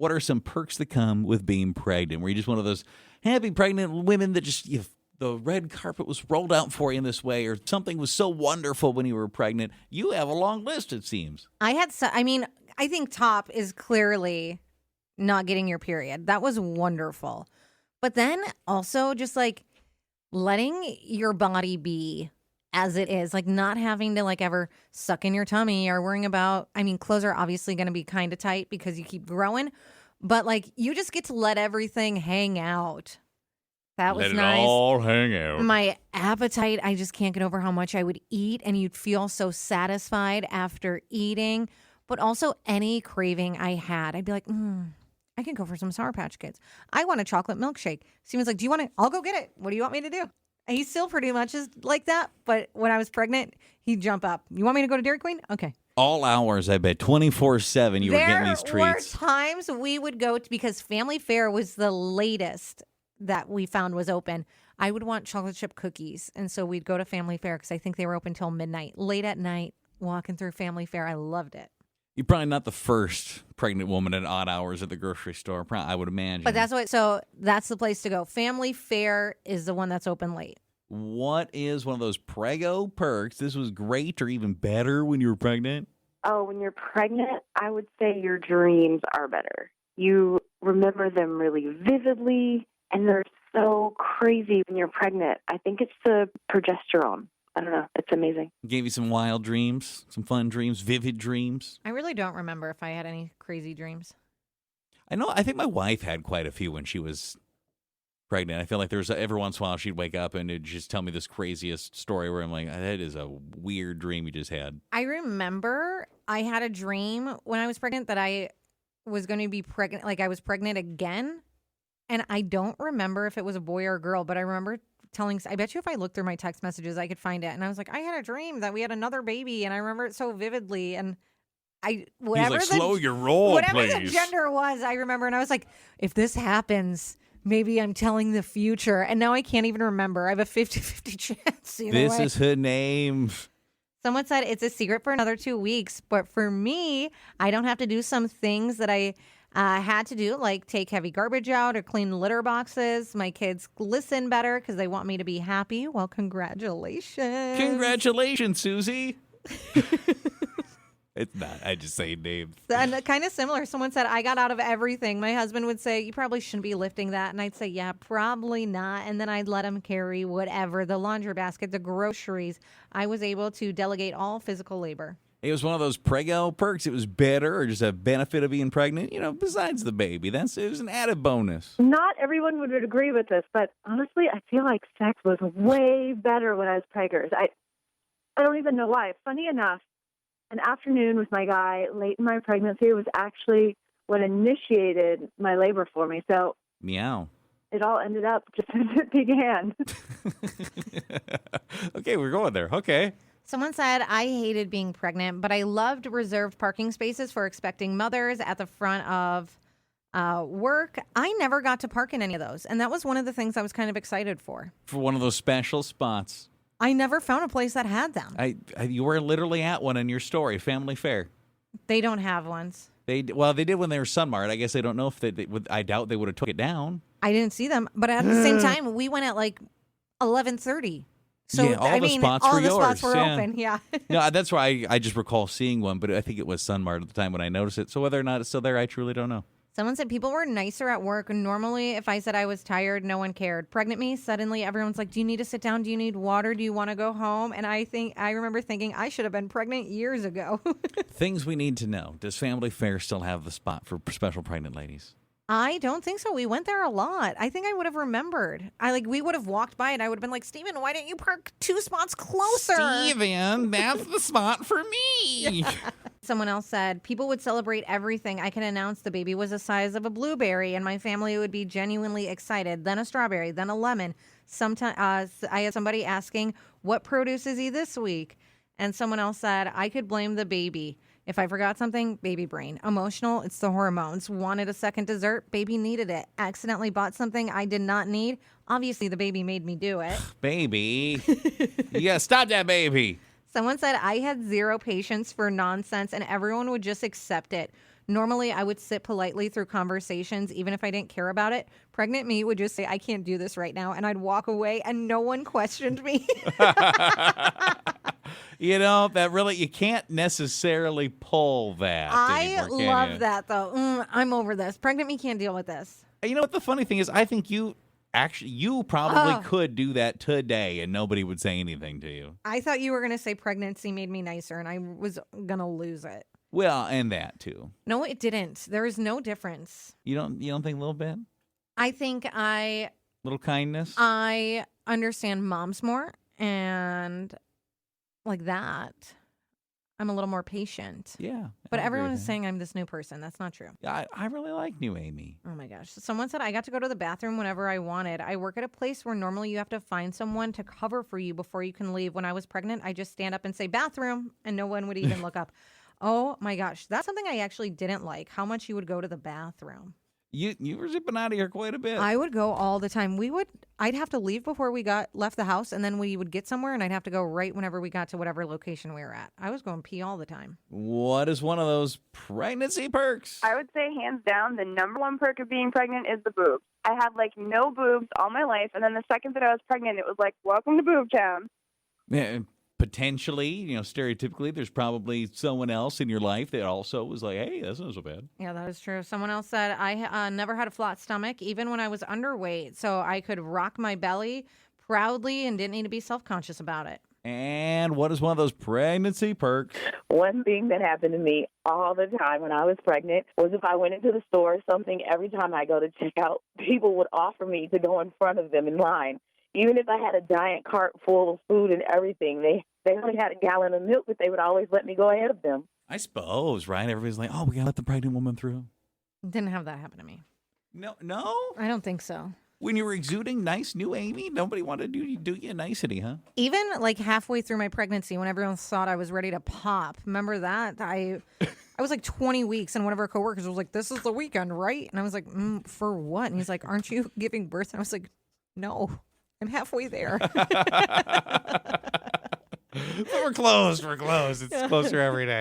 What are some perks that come with being pregnant? Were you just one of those happy pregnant women that just the red carpet was rolled out for you in this way, or something was so wonderful when you were pregnant? You have a long list, it seems. I think top is clearly not getting your period. That was wonderful. But then also just like letting your body be as it is, like not having to like ever suck in your tummy or worrying about, clothes are obviously going to be kind of tight because you keep growing, but like you just get to let everything hang out. That was nice. Let it all hang out. My appetite, I just can't get over how much I would eat, and you'd feel so satisfied after eating. But also any craving I had, I'd be like, I can go for some Sour Patch Kids. I want a chocolate milkshake. Steven's like, do you want it? I'll go get it. What do you want me to do? And he still pretty much is like that. But when I was pregnant, he'd jump up. You want me to go to Dairy Queen? Okay. All hours, I bet, 24/7 you were getting these treats. There were times we would go to, because Family Fare was the latest that we found was open. I would want chocolate chip cookies. And so we'd go to Family Fare because I think they were open till midnight. Late at night, walking through Family Fare. I loved it. You're probably not the first pregnant woman at odd hours at the grocery store, I would imagine. But that's the place to go. Family Fare is the one that's open late. What is one of those preggo perks? This was great or even better when you were pregnant? Oh, when you're pregnant, I would say your dreams are better. You remember them really vividly, and they're so crazy when you're pregnant. I think it's the progesterone. I don't know. It's amazing. Gave you some wild dreams, some fun dreams, vivid dreams. I really don't remember if I had any crazy dreams. I think my wife had quite a few when she was pregnant. I feel like there's every once in a while she'd wake up and it'd just tell me this craziest story where I'm like, that is a weird dream you just had. I remember I had a dream when I was pregnant that I was going to be pregnant, like I was pregnant again. And I don't remember if it was a boy or a girl, but I remember I bet you if I looked through my text messages, I could find it. And I was like, I had a dream that we had another baby, and I remember it so vividly. And slow your roll, whatever please. The gender was, I remember. And I was like, if this happens, maybe I'm telling the future. And now I can't even remember. I have a 50-50 chance. This is her name. Someone said it's a secret for another 2 weeks. But for me, I don't have to do some things that I had to do, like take heavy garbage out or clean litter boxes. My kids listen better because they want me to be happy. Well, congratulations. Congratulations, Susie. It's not. I just say names. And kind of similar. Someone said, I got out of everything. My husband would say, you probably shouldn't be lifting that. And I'd say, yeah, probably not. And then I'd let him carry whatever, the laundry basket, the groceries. I was able to delegate all physical labor. It was one of those preggo perks. It was better or just a benefit of being pregnant, besides the baby. It was an added bonus. Not everyone would agree with this, but honestly, I feel like sex was way better when I was preggers. I don't even know why. Funny enough, an afternoon with my guy late in my pregnancy was actually what initiated my labor for me. So meow. It all ended up just as it began. Okay, we're going there. Okay. Someone said, I hated being pregnant, but I loved reserved parking spaces for expecting mothers at the front of work. I never got to park in any of those. And that was one of the things I was kind of excited for. For one of those special spots. I never found a place that had them. You were literally at one in your story, Family Fare. They don't have ones. They did when they were Sunmart. I guess I don't know if they would. I doubt they would have took it down. I didn't see them. But at the same time, we went at like 11:30. So, yeah, all the spots were open, yeah. No, that's why I just recall seeing one, but I think it was Sunmart at the time when I noticed it. So whether or not it's still there, I truly don't know. Someone said people were nicer at work. Normally, if I said I was tired, no one cared. Pregnant me, suddenly everyone's like, do you need to sit down? Do you need water? Do you want to go home? And I remember thinking I should have been pregnant years ago. Things we need to know. Does Family Fare still have the spot for special pregnant ladies? I don't think so. We went there a lot. I think I would have remembered. We would have walked by and I would have been like, Steven, why didn't you park 2 spots closer? Steven, that's the spot for me. Someone else said, people would celebrate everything. I can announce the baby was the size of a blueberry and my family would be genuinely excited. Then a strawberry, then a lemon. Sometimes I had somebody asking, what produce is he this week? And someone else said, I could blame the baby. If I forgot something, baby brain. Emotional, it's the hormones. Wanted a second dessert, baby needed it. Accidentally bought something I did not need. Obviously, the baby made me do it. Baby. You gotta stop that baby. Someone said I had zero patience for nonsense and everyone would just accept it. Normally, I would sit politely through conversations, even if I didn't care about it. Pregnant me would just say, I can't do this right now. And I'd walk away and no one questioned me. You know, that really, you can't necessarily pull that I anymore, can love you? that, though. I'm over this. Pregnant me can't deal with this. You know what the funny thing is? I think you probably could do that today and nobody would say anything to you. I thought you were going to say pregnancy made me nicer, and I was going to lose it. Well, and that too. No, it didn't. There is no difference. You don't think a little bit? I think Little kindness? I understand moms more, and like that, I'm a little more patient. Yeah. But I agree everyone with is that. saying I'm this new person. That's not true. Yeah, I really like new Amy. Oh my gosh. Someone said I got to go to the bathroom whenever I wanted. I work at a place where normally you have to find someone to cover for you before you can leave. When I was pregnant, I just stand up and say bathroom, and no one would even look up. Oh my gosh. That's something I actually didn't like, how much you would go to the bathroom. You were zipping out of here quite a bit. I would go all the time. I'd have to leave before we left the house, and then we would get somewhere, and I'd have to go right whenever we got to whatever location we were at. I was going pee all the time. What is one of those pregnancy perks? I would say hands down the number one perk of being pregnant is the boobs. I had like no boobs all my life, and then the second that I was pregnant, it was like, welcome to boob town. Yeah, potentially, stereotypically, there's probably someone else in your life that also was like, hey, that's not so bad. Yeah, that is true. Someone else said, I never had a flat stomach, even when I was underweight, so I could rock my belly proudly and didn't need to be self-conscious about it. And what is one of those pregnancy perks? One thing that happened to me all the time when I was pregnant was if I went into the store or something, every time I go to check out, people would offer me to go in front of them in line. Even if I had a giant cart full of food and everything, they only had a gallon of milk, but they would always let me go ahead of them. I suppose, right? Everybody's like, oh, we got to let the pregnant woman through. Didn't have that happen to me. No? I don't think so. When you were exuding nice new Amy, nobody wanted to do you a nicety, huh? Even like halfway through my pregnancy, when everyone thought I was ready to pop, remember that? I was like 20 weeks, and one of our coworkers was like, this is the weekend, right? And I was like, for what? And he's like, aren't you giving birth? And I was like, no, I'm halfway there. We're close. It's closer every day.